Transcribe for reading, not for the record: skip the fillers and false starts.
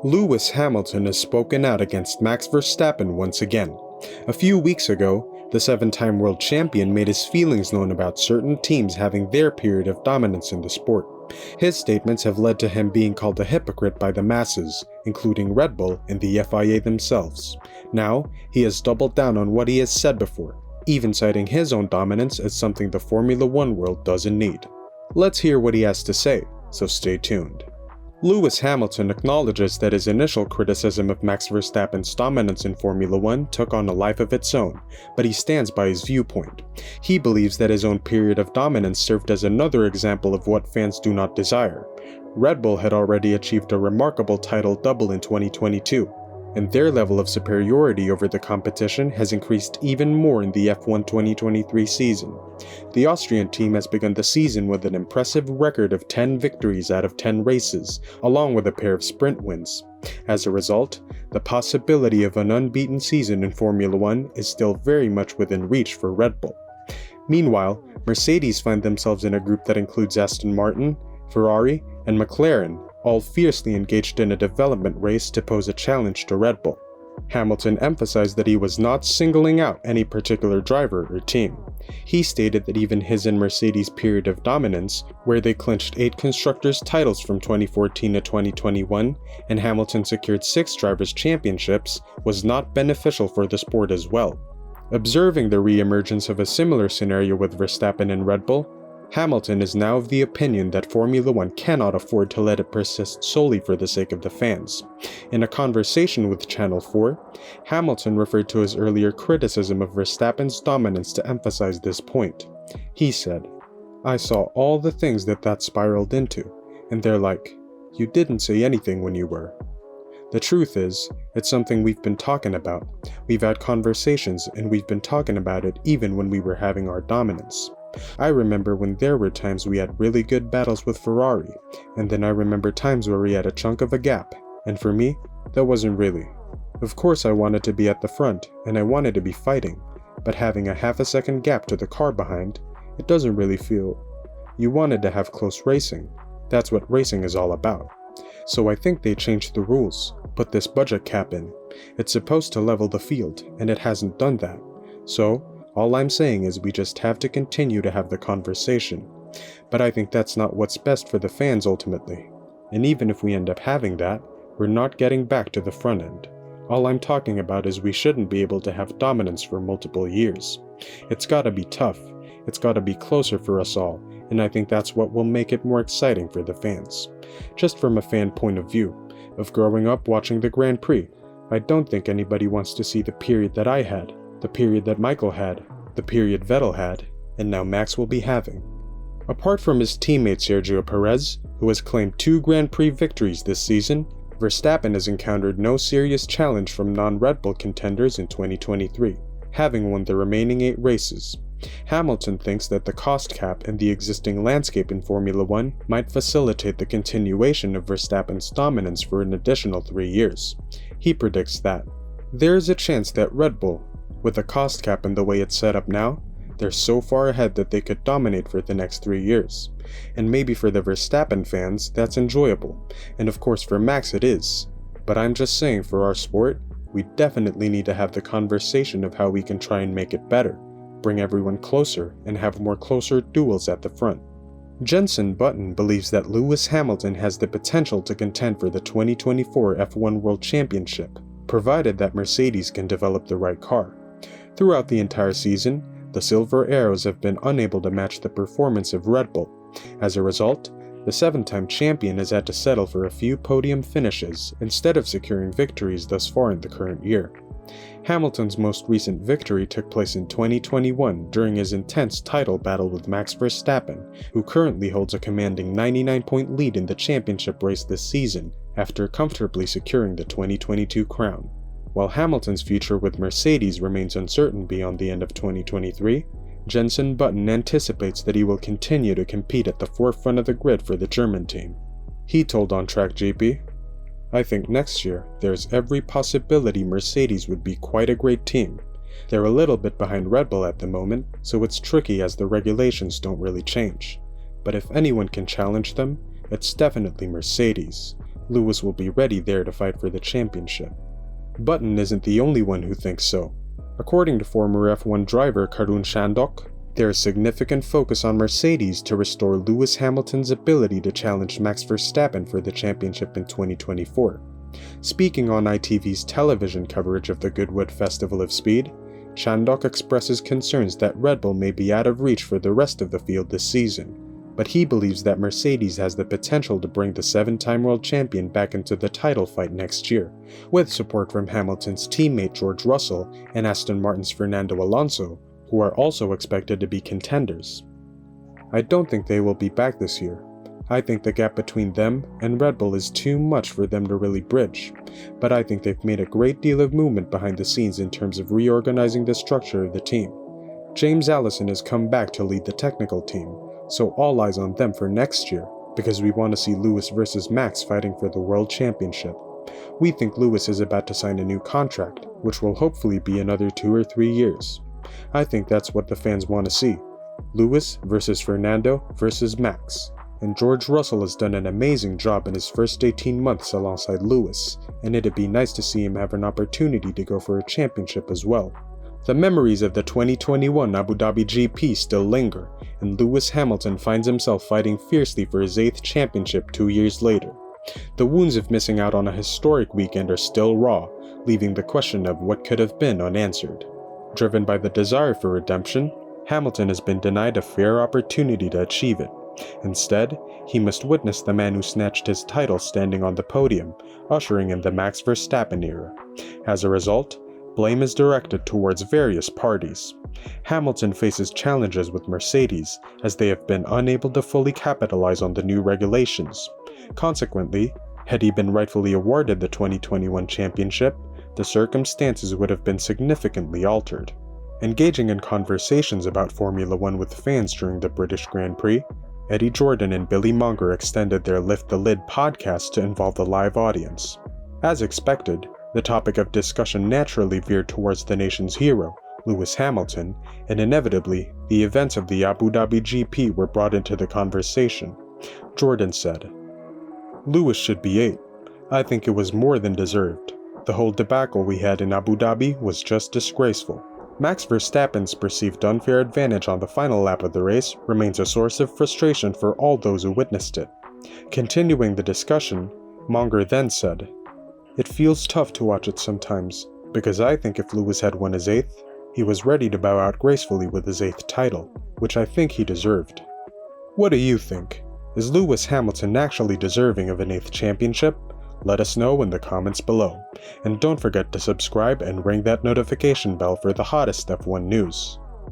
Lewis Hamilton has spoken out against Max Verstappen once again. A few weeks ago, the 7-time world champion made his feelings known about certain teams having their period of dominance in the sport. His statements have led to him being called a hypocrite by the masses, including Red Bull and the FIA themselves. Now, he has doubled down on what he has said before, even citing his own dominance as something the Formula One world doesn't need. Let's hear what he has to say, so stay tuned. Lewis Hamilton acknowledges that his initial criticism of Max Verstappen's dominance in Formula One took on a life of its own, but he stands by his viewpoint. He believes that his own period of dominance served as another example of what fans do not desire. Red Bull had already achieved a remarkable title double in 2022, and their level of superiority over the competition has increased even more in the F1 2023 season. The Austrian team has begun the season with an impressive record of 10 victories out of 10 races, along with a pair of sprint wins. As a result, the possibility of an unbeaten season in Formula One is still very much within reach for Red Bull. Meanwhile, Mercedes find themselves in a group that includes Aston Martin, Ferrari, and McLaren, all fiercely engaged in a development race to pose a challenge to Red Bull. Hamilton emphasized that he was not singling out any particular driver or team. He stated that even his and Mercedes' period of dominance, where they clinched 8 constructors' titles from 2014 to 2021, and Hamilton secured 6 drivers' championships, was not beneficial for the sport as well. Observing the re-emergence of a similar scenario with Verstappen and Red Bull, Hamilton is now of the opinion that Formula One cannot afford to let it persist solely for the sake of the fans. In a conversation with Channel 4, Hamilton referred to his earlier criticism of Verstappen's dominance to emphasize this point. He said, "I saw all the things that spiraled into, and they're like, you didn't say anything when you were." The truth is, it's something we've been talking about. We've had conversations, and we've been talking about it even when we were having our dominance. I remember when there were times we had really good battles with Ferrari, and then I remember times where we had a chunk of a gap, and for me, that wasn't really. Of course I wanted to be at the front, and I wanted to be fighting, but having a half a second gap to the car behind, it doesn't really feel. You wanted to have close racing. That's what racing is all about. So I think they changed the rules, put this budget cap in. It's supposed to level the field, and it hasn't done that. So, all I'm saying is we just have to continue to have the conversation. But I think that's not what's best for the fans ultimately. And even if we end up having that, we're not getting back to the front end. All I'm talking about is we shouldn't be able to have dominance for multiple years. It's gotta be tough. It's gotta be closer for us all, and I think that's what will make it more exciting for the fans. Just from a fan point of view, of growing up watching the Grand Prix, I don't think anybody wants to see the period that I had, the period that Michael had, the period Vettel had, and now Max will be having. Apart from his teammate Sergio Perez, who has claimed 2 Grand Prix victories this season, Verstappen has encountered no serious challenge from non-Red Bull contenders in 2023, having won the remaining 8 races. Hamilton thinks that the cost cap and the existing landscape in Formula One might facilitate the continuation of Verstappen's dominance for an additional 3 years. He predicts that there is a chance that Red Bull, with the cost cap and the way it's set up now, they're so far ahead that they could dominate for the next 3 years. And maybe for the Verstappen fans, that's enjoyable. And of course for Max it is. But I'm just saying for our sport, we definitely need to have the conversation of how we can try and make it better, bring everyone closer, and have more closer duels at the front. Jenson Button believes that Lewis Hamilton has the potential to contend for the 2024 F1 World Championship, provided that Mercedes can develop the right car. Throughout the entire season, the Silver Arrows have been unable to match the performance of Red Bull. As a result, the 7-time champion has had to settle for a few podium finishes instead of securing victories thus far in the current year. Hamilton's most recent victory took place in 2021 during his intense title battle with Max Verstappen, who currently holds a commanding 99-point lead in the championship race this season after comfortably securing the 2022 crown. While Hamilton's future with Mercedes remains uncertain beyond the end of 2023, Jenson Button anticipates that he will continue to compete at the forefront of the grid for the German team. He told On Track GP, "I think next year there's every possibility Mercedes would be quite a great team. They're a little bit behind Red Bull at the moment, so it's tricky as the regulations don't really change. But if anyone can challenge them, it's definitely Mercedes. Lewis will be ready there to fight for the championship. Button isn't the only one who thinks so. According to former F1 driver Karun Shandok, there is significant focus on Mercedes to restore Lewis Hamilton's ability to challenge Max Verstappen for the championship in 2024. Speaking on ITV's television coverage of the Goodwood Festival of Speed, Shandok expresses concerns that Red Bull may be out of reach for the rest of the field this season, but he believes that Mercedes has the potential to bring the 7-time world champion back into the title fight next year, with support from Hamilton's teammate George Russell and Aston Martin's Fernando Alonso, who are also expected to be contenders. I don't think they will be back this year. I think the gap between them and Red Bull is too much for them to really bridge, but I think they've made a great deal of movement behind the scenes in terms of reorganizing the structure of the team. James Allison has come back to lead the technical team, so all eyes on them for next year, because we want to see Lewis versus Max fighting for the World Championship. We think Lewis is about to sign a new contract, which will hopefully be another 2 or 3 years. I think that's what the fans want to see. Lewis versus Fernando versus Max. And George Russell has done an amazing job in his first 18 months alongside Lewis, and it'd be nice to see him have an opportunity to go for a championship as well. The memories of the 2021 Abu Dhabi GP still linger, and Lewis Hamilton finds himself fighting fiercely for his 8th championship 2 years later. The wounds of missing out on a historic weekend are still raw, leaving the question of what could have been unanswered. Driven by the desire for redemption, Hamilton has been denied a fair opportunity to achieve it. Instead, he must witness the man who snatched his title standing on the podium, ushering in the Max Verstappen era. As a result, blame is directed towards various parties. Hamilton faces challenges with Mercedes, as they have been unable to fully capitalize on the new regulations. Consequently, had he been rightfully awarded the 2021 championship, the circumstances would have been significantly altered. Engaging in conversations about Formula One with fans during the British Grand Prix, Eddie Jordan and Billy Monger extended their Lift the Lid podcast to involve the live audience. As expected, the topic of discussion naturally veered towards the nation's hero, Lewis Hamilton, and inevitably, the events of the Abu Dhabi GP were brought into the conversation. Jordan said, "Lewis should be 8. I think it was more than deserved. The whole debacle we had in Abu Dhabi was just disgraceful." Max Verstappen's perceived unfair advantage on the final lap of the race remains a source of frustration for all those who witnessed it. Continuing the discussion, Monger then said, "It feels tough to watch it sometimes, because I think if Lewis had won his 8th, he was ready to bow out gracefully with his 8th title, which I think he deserved." What do you think? Is Lewis Hamilton actually deserving of an 8th championship? Let us know in the comments below, and don't forget to subscribe and ring that notification bell for the hottest F1 news.